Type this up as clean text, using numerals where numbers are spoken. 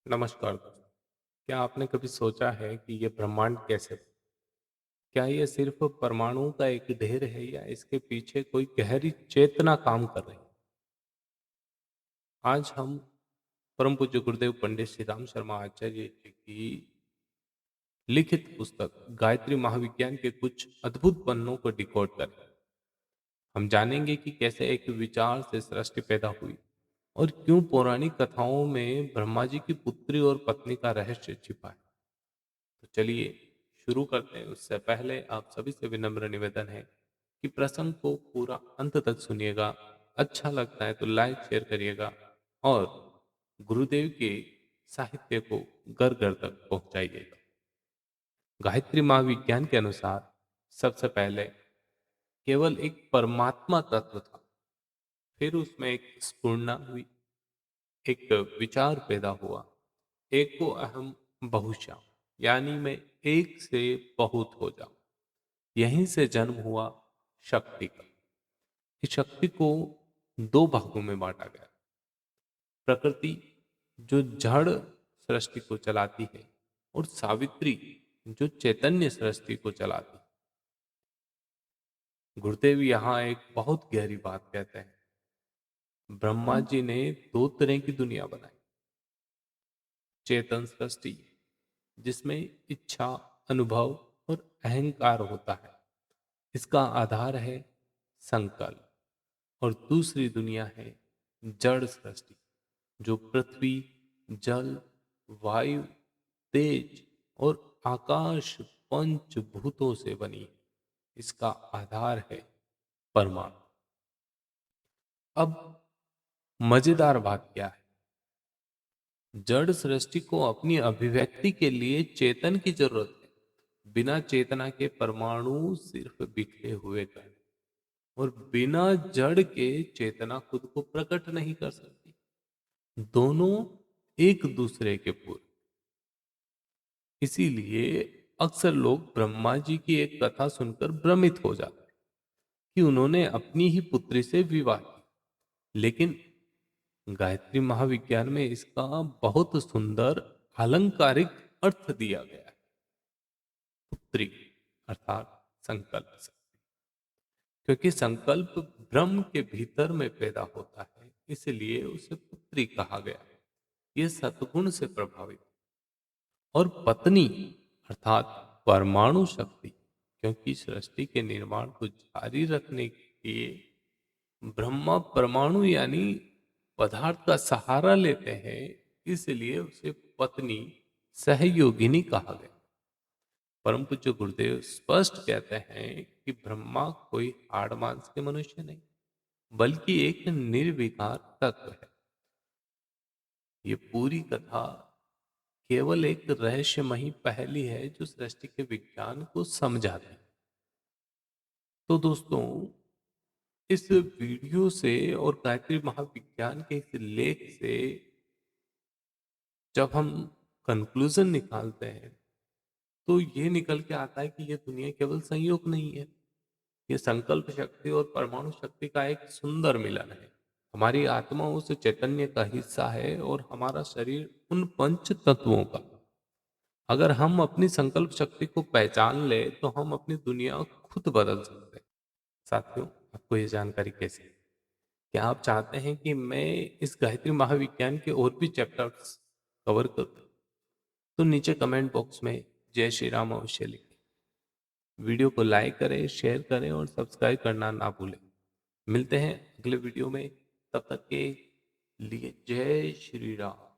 नमस्कार दोस्तों। क्या आपने कभी सोचा है कि ये ब्रह्मांड कैसे बना? क्या ये सिर्फ परमाणुओं का एक ढेर है या इसके पीछे कोई गहरी चेतना काम कर रही है? आज हम परम पूज्य गुरुदेव पंडित श्री राम शर्मा आचार्य जी की लिखित पुस्तक गायत्री महाविज्ञान के कुछ अद्भुत पन्नों को डिकोड करें। हम जानेंगे कि कैसे एक विचार से सृष्टि पैदा हुई और क्यों पौराणिक कथाओं में ब्रह्मा जी की पुत्री और पत्नी का रहस्य छिपा है। तो चलिए शुरू करते हैं। उससे पहले आप सभी से विनम्र निवेदन है कि प्रसंग को पूरा अंत तक सुनिएगा। अच्छा लगता है तो लाइक शेयर करिएगा और गुरुदेव के साहित्य को घर घर तक पहुंचाइएगा। गायत्री महाविज्ञान के अनुसार सबसे पहले केवल एक परमात्मा तत्व था। फिर उसमें एक स्फुरना हुई, एक विचार पैदा हुआ, एको अहम बहुशा, यानी मैं एक से बहुत हो जाऊं। यहीं से जन्म हुआ शक्ति का। इस शक्ति को दो भागों में बांटा गया। प्रकृति जो जड़ सृष्टि को चलाती है और सावित्री जो चैतन्य सृष्टि को चलाती है। गुरुदेव यहाँ एक बहुत गहरी बात कहते हैं। ब्रह्मा जी ने दो तरह की दुनिया बनाई। चेतन सृष्टि जिसमें इच्छा, अनुभव और अहंकार होता है, इसका आधार है संकल्प। और दूसरी दुनिया है जड़ सृष्टि जो पृथ्वी, जल, वायु, तेज और आकाश पंचभूतों से बनी है। इसका आधार है परमाणु। अब मजेदार बात क्या है? जड़ सृष्टि को अपनी अभिव्यक्ति के लिए चेतन की जरूरत है। बिना चेतना के परमाणु सिर्फ बिखरे हुए कण और बिना जड़ के चेतना खुद को प्रकट नहीं कर सकती। दोनों एक दूसरे के पूरक। इसीलिए अक्सर लोग ब्रह्मा जी की एक कथा सुनकर भ्रमित हो जाते हैं कि उन्होंने अपनी ही पुत्री से विवाह किया। लेकिन गायत्री महाविज्ञान में इसका बहुत सुंदर अलंकारिक अर्थ दिया गया है। पुत्री अर्थात संकल्प से। क्योंकि संकल्प ब्रह्म के भीतर में पैदा होता है, इसलिए उसे पुत्री कहा गया। यह सतगुण से प्रभावित। और पत्नी अर्थात परमाणु शक्ति, क्योंकि सृष्टि के निर्माण को जारी रखने के लिए ब्रह्मा परमाणु यानी पदार्थ का सहारा लेते हैं, इसलिए उसे पत्नी सहयोगिनी कहा गया। परम पूज्य गुरुदेव स्पष्ट कहते हैं कि ब्रह्मा कोई हाड़ मांस के मनुष्य नहीं, बल्कि एक निर्विकार तत्व है। ये पूरी कथा केवल एक रहस्यमयी पहेली है जो सृष्टि के विज्ञान को समझाती है। तो दोस्तों, इस वीडियो से और गायत्री महाविज्ञान के इस लेख से जब हम कंक्लूजन निकालते हैं तो ये निकल के आता है कि ये दुनिया केवल संयोग नहीं है। ये संकल्प शक्ति और परमाणु शक्ति का एक सुंदर मिलन है। हमारी आत्मा उस चैतन्य का हिस्सा है और हमारा शरीर उन पंच तत्वों का। अगर हम अपनी संकल्प शक्ति को पहचान ले तो हम अपनी दुनिया खुद बदल सकते हैं। साथियों, आपको ये जानकारी कैसी है? क्या आप चाहते हैं कि मैं इस गायत्री महाविज्ञान के और भी चैप्टर्स कवर करूं? तो नीचे कमेंट बॉक्स में जय श्री राम अवश्य लिखें। वीडियो को लाइक करें, शेयर करें और सब्सक्राइब करना ना भूलें। मिलते हैं अगले वीडियो में। तब तक के लिए जय श्री राम।